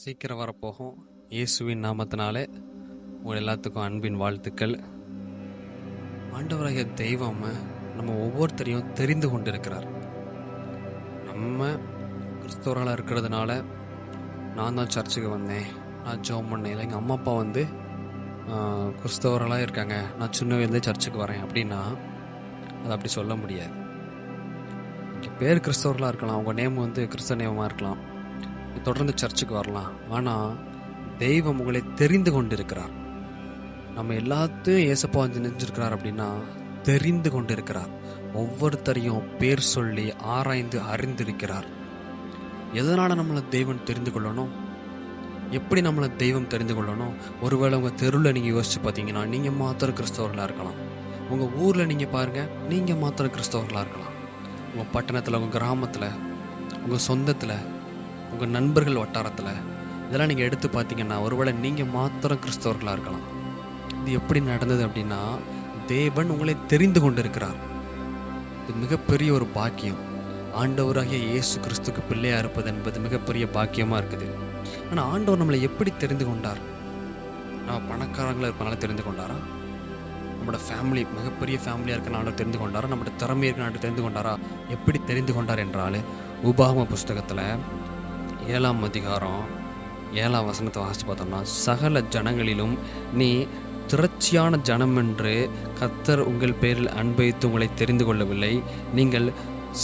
சீக்கிரம் வரப்போகும் இயேசுவின் நாமத்தினாலே உங்கள் எல்லாத்துக்கும் அன்பின் வாழ்த்துக்கள். ஆண்டவராகிய தெய்வம் நம்ம ஒவ்வொருத்தரையும் தெரிந்து கொண்டிருக்கிறார். நம்ம கிறிஸ்தவர்களாக இருக்கிறதுனால நான் தான் சர்ச்சுக்கு வந்தேன், நான் ஜெபம் பண்ணேன், இல்லை எங்கள் அம்மா அப்பா கிறிஸ்தவர்களாக இருக்காங்க, நான் சின்ன வயதுலேயே சர்ச்சுக்கு வரேன் அப்படின்னா அது அப்படி சொல்ல முடியாது. இங்கே பேர் கிறிஸ்தவர்களாக இருக்கலாம், அவங்க நேம் கிறிஸ்தவ நேமமாக இருக்கலாம், தொடர்ந்து சர்ச்சுக்கு வரலாம். ஆனால் தெய்வம் உங்களை தெரிந்து கொண்டிருக்கிறார். நம்ம எல்லாத்தையும் ஏசப்பா நினைஞ்சிருக்கிறார் அப்படின்னா தெரிந்து கொண்டிருக்கிறார். ஒவ்வொருத்தரையும் பேர் சொல்லி ஆராய்ந்து அறிந்திருக்கிறார். எதனால நம்மளை தெய்வம் தெரிந்து கொள்ளணும், எப்படி நம்மளை தெய்வம் தெரிந்து கொள்ளணும்? ஒருவேளை உங்கள் தெருவில் நீங்கள் யோசிச்சு பார்த்தீங்கன்னா நீங்கள் மாத்திர கிறிஸ்தவர்களாக இருக்கலாம். உங்கள் ஊரில் நீங்கள் பாருங்கள், நீங்கள் மாத்திர கிறிஸ்தவர்களாக இருக்கலாம். உங்கள் பட்டணத்தில், உங்கள் கிராமத்தில், உங்கள் சொந்தத்தில், உங்கள் நண்பர்கள் வட்டாரத்தில் இதெல்லாம் நீங்கள் எடுத்து பார்த்தீங்கன்னா ஒருவேளை நீங்கள் மாத்திரம் கிறிஸ்தவர்களாக இருக்கலாம். இது எப்படி நடந்தது அப்படின்னா தேவன் உங்களை தெரிந்து கொண்டிருக்கிறார். இது மிகப்பெரிய ஒரு பாக்கியம். ஆண்டவராகிய இயேசு கிறிஸ்துக்கு பிள்ளையாக இருப்பது என்பது மிகப்பெரிய பாக்கியமாக இருக்குது. ஆனால் ஆண்டவர் நம்மளை எப்படி தெரிந்து கொண்டார்? நம்ம பணக்காரங்களாக இருப்பனால தெரிந்து கொண்டாரா? நம்மளோட ஃபேமிலி மிகப்பெரிய ஃபேமிலியாக இருக்க ஆண்டவர் தெரிந்து கொண்டாரா? நம்மளோட திறமை இருக்க ஆண்டவர் தெரிந்து கொண்டாரா? எப்படி தெரிந்து கொண்டார் என்றால் உபாகம புஸ்தகத்தில் 7ஆம் அதிகாரம் 7ஆம் வசனத்தை வாசித்து பார்த்தோம்னா, சகல ஜனங்களிலும் நீ திரட்சியான ஜனம் என்று கர்த்தர் உங்கள் பேரில் அன்பைத்து உங்களை தெரிந்து கொள்ளவில்லை, நீங்கள்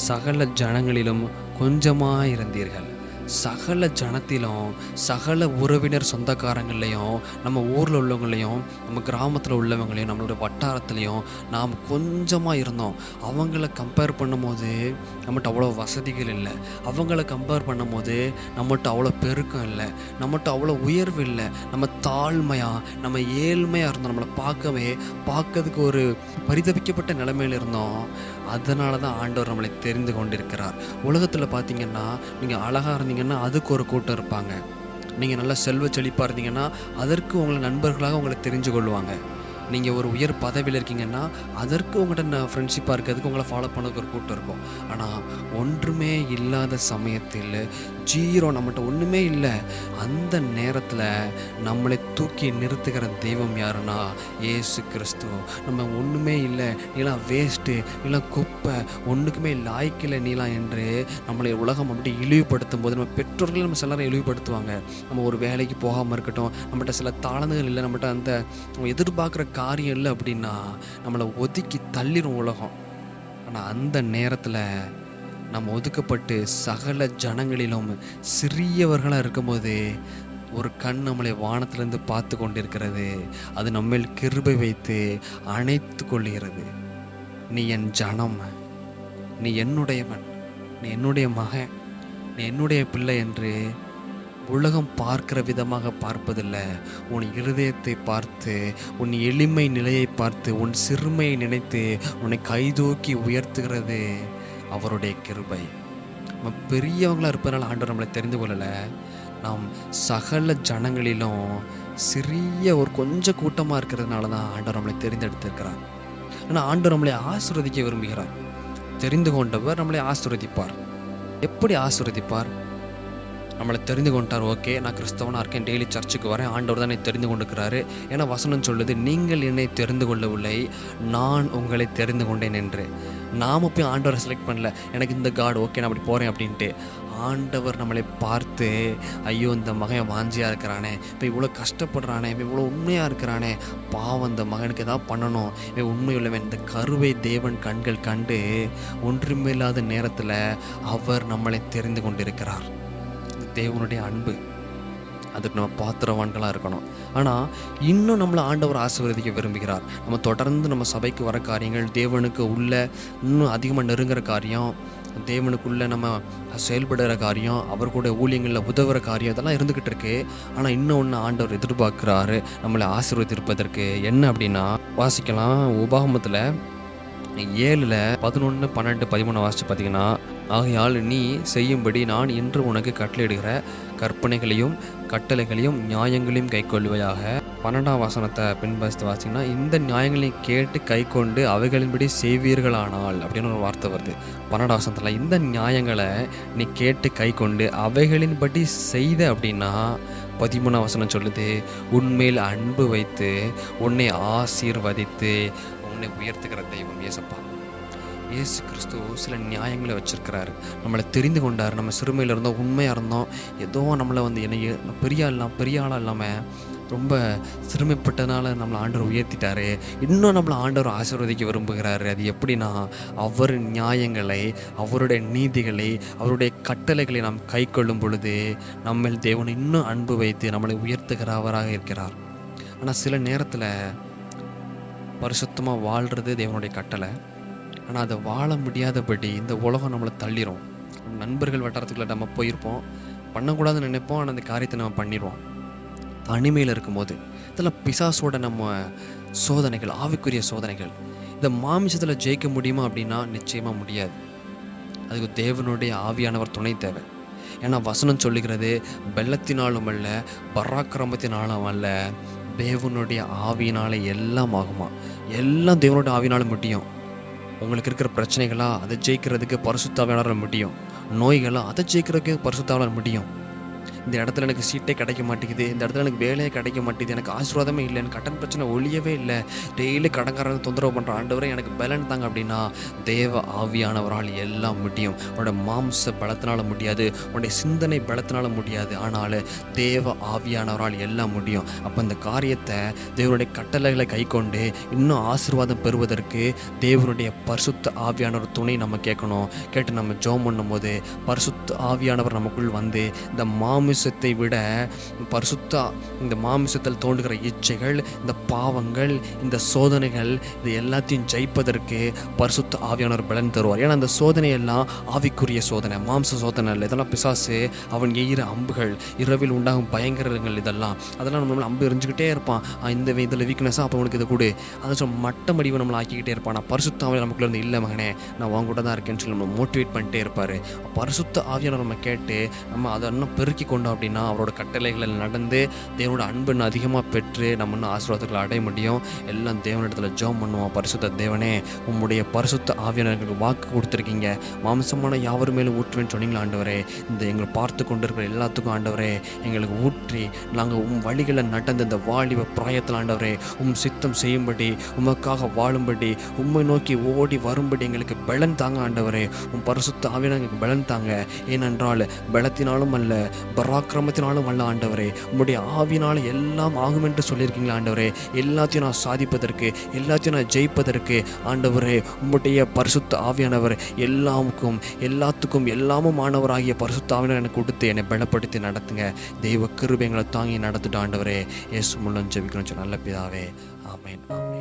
சகல ஜனங்களிலும் கொஞ்சமாயிருந்தீர்கள். சகல ஜனத்திலும், சகல உறவினர் சொந்தக்காரங்களையும், நம்ம ஊரில் உள்ளவங்களையும், நம்ம கிராமத்தில் உள்ளவங்களையும், நம்மளோட வட்டாரத்துலேயும் நாம் கொஞ்சமாக இருந்தோம். அவங்கள கம்பேர் பண்ணும்போது நம்மகிட்ட அவ்வளோ வசதிகள் இல்லை, அவங்கள கம்பேர் பண்ணும்போது நம்மகிட்ட அவ்வளோ பெருக்கம் இல்லை, நம்மகிட்ட அவ்வளோ உயர்வு இல்லை. நம்ம தாழ்மையாக, நம்ம ஏழ்மையாக இருந்தோம். நம்மளை பார்க்கறதுக்கு ஒரு பரிதபிக்கப்பட்ட நிலைமையில் இருந்தோம். அதனால தான் ஆண்டவர் நம்மளை தெரிந்து கொண்டிருக்கிறார். உலகத்தில் பார்த்தீங்கன்னா நீங்கள் அழகாக இருந்தீங்கன்னா அதுக்கு ஒரு கூட்டம் இருப்பாங்க. நீங்கள் நல்லா செல்வ செழிப்பாக இருந்தீங்கன்னா அதற்கு உங்களை நண்பர்களாக உங்களை தெரிஞ்சு கொள்வாங்க. நீங்கள் ஒரு உயர் பதவியில் இருக்கீங்கன்னா அதற்கு உங்கள்கிட்ட ஃப்ரெண்ட்ஷிப்பாக இருக்கிறதுக்கு உங்களை ஃபாலோ பண்ணதுக்கு ஒரு கூட்டம் இருக்கும். ஆனால் ஒன்றுமே இல்லாத சமயத்தில், ஜீரோ, நம்மகிட்ட ஒன்றுமே இல்லை, அந்த நேரத்தில் நம்மளை தூக்கி நிறுத்துகிற தெய்வம் யாருன்னா இயேசு கிறிஸ்து. நம்ம ஒன்றுமே இல்லை, நீலாம் வேஸ்ட்டு, நீலாம் குப்பை, ஒன்றுக்குமே லாய்க்கில்லை நீலாம் என்று நம்மளை உலகம் அப்படி இழிவுபடுத்தும் போது, நம்ம பெற்றோர்கள் நம்ம சிலரை இழிவுபடுத்துவாங்க. நம்ம ஒரு வேலைக்கு போகாமல் இருக்கட்டும், நம்மகிட்ட சில தாளந்துகள் இல்லை, நம்மகிட்ட அந்த எதிர்பார்க்குற காரியம் இல்லை அப்படின்னா நம்மளை ஒதுக்கி தள்ளிடும் உலகம். ஆனால் அந்த நேரத்தில் நம்ம ஒதுக்கப்பட்டு சகல ஜனங்களிலும் சிறியவர்களாக இருக்கும்போது ஒரு கண் நம்மளை வானத்திலிருந்து பார்த்து கொண்டிருக்கிறது. அது நம்மேல் கிருபை வைத்து அணைத்து கொள்கிறது. நீ என் ஜனம், நீ என்னுடையவன், நீ என்னுடைய மகன், நீ என்னுடைய பிள்ளை என்று உலகம் பார்க்கிற விதமாக பார்ப்பதில்லை. உன் இருதயத்தை பார்த்து, உன் எளிமை நிலையை பார்த்து, உன் சிறுமையை நினைத்து உன்னை கைதூக்கி உயர்த்துகிறது அவருடைய கிருபை. நம்ம பெரியவங்களாக இருப்பதனால ஆண்டவர் நம்மளை தெரிந்து கொள்ளலை. நாம் சகல ஜனங்களிலும் சிறிய ஒரு கொஞ்சம் கூட்டமாக இருக்கிறதுனால தான் ஆண்டவர் நம்மளை தெரிந்தெடுத்திருக்கிறார். ஆனால் ஆண்டவர் நம்மளை ஆசீர்வதிக்க விரும்புகிறார். தெரிந்து கொண்டவர் நம்மளை ஆசீர்வதிப்பார். எப்படி ஆசீர்வதிப்பார்? நம்மளை தெரிந்து கொண்டார். ஓகே, நான் கிறிஸ்தவனாக இருக்கேன், டெய்லி சர்ச்சுக்கு வரேன், ஆண்டவர் தான் என்னை தெரிந்து கொண்டிருக்கிறாரு. ஏன்னா வசனம் சொல்லுது, நீங்கள் என்னை தெரிந்து கொள்ளவில்லை, நான் உங்களை தெரிந்து கொண்டேன் என்று. நாம் போய் ஆண்டவரை செலக்ட் பண்ணல, எனக்கு இந்த காட் ஓகே நான் அப்படி போகிறேன் அப்படின்ட்டு. ஆண்டவர் நம்மளை பார்த்து, ஐயோ இந்த மகன் வாஞ்சியாக இருக்கிறானே, இப்போ இவ்வளோ கஷ்டப்படுறானே, இப்போ இவ்வளோ உண்மையாக இருக்கிறானே, பாவம் இந்த மகனுக்கு எதாவது பண்ணணும், இப்போ உண்மையுள்ளவன். இந்த கருவை தேவன் கண்கள் கண்டு ஒன்றுமில்லாத நேரத்தில் அவர் நம்மளை தெரிந்து கொண்டிருக்கிறார். தேவனுடைய அன்பு, அதுக்கு நம்ம பாத்திரவான்களாக இருக்கணும். ஆனால் இன்னும் நம்மளை ஆண்டவர் ஆசீர்வதிக்க விரும்புகிறார். நம்ம தொடர்ந்து நம்ம சபைக்கு வர காரியங்கள், தேவனுக்கு உள்ள இன்னும் அதிகமாக நெருங்குற காரியம், தேவனுக்குள்ளே நம்ம செயல்படுகிற காரியம், அவர் கூட ஊழியங்களில் உதவுற காரியம், இதெல்லாம் இருந்துக்கிட்டு இருக்கு. ஆனால் இன்னொன்று ஆண்டவர் எதிர்பார்க்குறாரு நம்மளை ஆசீர்வதிப்பதற்கு. என்ன அப்படின்னா வாசிக்கலாம், உபாகமத்தில் 7:11, 12, 13 வாசித்து பார்த்தீங்கன்னா, ஆகையால் நீ செய்யும்படி நான் இன்று உனக்கு கட்டளையிடுகிற கற்பனைகளையும் கட்டளைகளையும் நியாயங்களையும் கைக்கொள்ளுவையாக. 12ஆம் வசனத்தை பின்பற்றி வாசிங்கன்னா, இந்த நியாயங்களையும் கேட்டு கை கொண்டு அவைகளின்படி செய்வீர்களானால் அப்படின்னு ஒரு வார்த்தை வருது 12ஆம் வசனத்தில். இந்த நியாயங்களை நீ கேட்டு கை கொண்டு அவைகளின்படி செய்த அப்படின்னா 13ஆம் வசனம் சொல்லுது, உன்மேல் அன்பு வைத்து உன்னை ஆசீர்வதித்து உன்னை உயர்த்துகிற தெய்வம் ஏசப்பா. இயேசு கிறிஸ்து சில நியாயங்களை வச்சுருக்கிறாரு. நம்மளை தெரிந்து கொண்டார். நம்ம சிறுமையில் இருந்தோம், உண்மையாக இருந்தோம், ஏதோ நம்மளை பெரிய ஆளாக இல்லாமல் ரொம்ப சிறுமைப்பட்டனால நம்மளை ஆண்டவர் உயர்த்திட்டாரு. இன்னும் நம்மளை ஆண்டவர் ஆசீர்வதிக்க விரும்புகிறாரு. அது எப்படின்னா, அவர் நியாயங்களை, அவருடைய நீதிகளை, அவருடைய கட்டளைகளை நாம் கை கொள்ளும் பொழுது நம்மில் தேவன் இன்னும் அன்பு வைத்து நம்மளை உயர்த்துகிறவராக இருக்கிறார். ஆனால் சில நேரத்தில் பரிசுத்தமாக வாழ்கிறது தேவனுடைய கட்டளை. ஆனால் அதை வாழ முடியாதபடி இந்த உலகம் நம்மளை தள்ளிடும். நண்பர்கள் வட்டாரத்துக்குள்ள நம்ம போயிருப்போம், பண்ணக்கூடாதுன்னு நினைப்போம், ஆனால் அந்த காரியத்தை நம்ம பண்ணிடுவோம் தனிமையில் இருக்கும்போது. இதெல்லாம் பிசாசோட நம்ம சோதனைகள், ஆவிக்குரிய சோதனைகள். இந்த மாமிசத்தில் ஜெயிக்க முடியுமா அப்படின்னா நிச்சயமாக முடியாது. அதுக்கு தேவனுடைய ஆவியானவர் துணை தேவை. ஏன்னா வசனம் சொல்லுகிறது, பெல்லத்தினாலும் அல்ல பராக்கிரமத்தினாலும் அல்ல, தேவனுடைய ஆவியினால எல்லாம் ஆகுமா. எல்லாம் தேவனுடைய ஆவியினால முடியும். உங்களுக்கு இருக்கிற பிரச்சனைகளாக அதை ஜெயிக்கிறதுக்கு பரிசுத்த ஆவியானவரால் முடியும். நோய்களாக அதை ஜெயிக்கிறதுக்கு பரிசுத்த ஆவியானவரால் முடியும். இந்த இடத்துல எனக்கு சீட்டே கிடைக்க மாட்டேங்குது, இந்த இடத்துல எனக்கு வேலையே கிடைக்க மாட்டேங்குது, எனக்கு ஆசீர்வாதமே இல்லை, எனக்கு கடன் பிரச்சனை ஒழியவே இல்லை, டெய்லி கடன்காரன் தொந்தரவு பண்ணுற ஆண்டவரை எனக்கு பலன் தாங்க அப்படின்னா தேவ ஆவியானவரால் எல்லாம் முடியும். உன்னோட மாம்ச பலத்தினால முடியாது, உன்னுடைய சிந்தனை பலத்தினால முடியாது, ஆனால் தேவ ஆவியானவரால் எல்லாம் முடியும். அப்போ இந்த காரியத்தை தேவனுடைய கட்டளைகளை கை கொண்டு இன்னும் ஆசீர்வாதம் பெறுவதற்கு தேவனுடைய பரிசுத்த ஆவியானவர் துணை நம்ம கேட்கணும். கேட்டு நம்ம ஜெபம் பண்ணும்போது பரிசுத்த ஆவியானவர் நமக்குள் வந்து இந்த மாமிசத்தை விட இந்த மாமிசத்தில் தோன்றுகிற இச்சைகள், இந்த பாவங்கள், இந்த சோதனைகள், இது எல்லாத்தையும் ஜெயிப்பதற்கு பரிசுத்த ஆவியானவர் பலன் தருவார். ஏன்னா அந்த சோதனையெல்லாம் ஆவிக்குரிய சோதனை, மாம்ச சோதனை இல்லை. இதெல்லாம் பிசாசு அவன் எய்கிற அம்புகள், இரவில் உண்டாகும் பயங்கரங்கள், அதெல்லாம் நம்ம அம்பு எரிஞ்சுக்கிட்டே இருப்பான். இந்த இதில் வீக்னஸாக அப்போ உனக்கு இதை கொடு, அதை மட்ட மடிவு நம்மளை ஆக்கிக்கிட்டே இருப்பான். நான் பரிசுத்த ஆவியானவர் நமக்குள்ள இருந்து இல்லை மகனே, நான் உன் கூட தான் இருக்கேன்னு சொல்லி நம்ம மோட்டிவேட் பண்ணிட்டே இருப்பார். பரிசுத்த ஆவியானவர் நம்ம கேட்டு நம்ம அதை இன்னும் பெருக்கி கொண்டோம் அப்படின்னா அவரோட கட்டளைகளில் நடந்து தேவனோட அன்பு அதிகமாக பெற்று நம்ம இன்னும் ஆசீர்வாதங்களை அடைய முடியும். எல்லாம் தேவனிடத்தில் ஜெபம் பண்ணுவோம். பரிசுத்த தேவனே, உம்முடைய பரிசுத்த ஆவியானவர்களுக்கு வாக்கு கொடுத்துருக்கீங்க, மாம்சமான யாவர் மேலும் ஊற்றுவேன்னு சொன்னீங்களா ஆண்டவரே. இந்த எங்களை பார்த்து கொண்டு இருக்கிற எல்லாத்துக்கும் ஆண்டவரே எங்களுக்கு ஊற்றி நாங்கள் வழிகளை நடந்து இந்த வாலிப பிராயத்தில் ஆண்டவரே சித்தம் செய்யும்படி, உமக்காக வாழும்படி, உம்மை நோக்கி ஓடி வரும்படி எங்களுக்கு பலன் தாங்க ஆண்டவரே. பரிசுத்த ஆவியான எங்களுக்கு பலன் தாங்க. ஏனென்றால் பலத்தினாலும் அல்ல பராக்கிரமத்தினாலும் அல்ல ஆண்டவரே, உம்முடைய ஆவினால எல்லாம் ஆகும் என்று சொல்லியிருக்கீங்களா ஆண்டவரே. எல்லாத்தையும் நான் சாதிப்பதற்கு, எல்லாத்தையும் நான் ஜெயிப்பதற்கு ஆண்டவரே உம்முடைய பரிசுத்த ஆவியானவர் எல்லாத்துக்கும் எல்லாமும் ஆனவராகிய பரிசுத்த ஆவியானவர் எனக்கு கொடுத்து என்னை பலப்படுத்தி நடத்துங்க. தெய்வ கிருபை எங்களை தாங்கி நடத்திட்டு ஆண்டவரே. இயேசு மூலம் ஜெபிக்கிறோம் நல்ல பிதாவே. ஆமென், ஆமென்.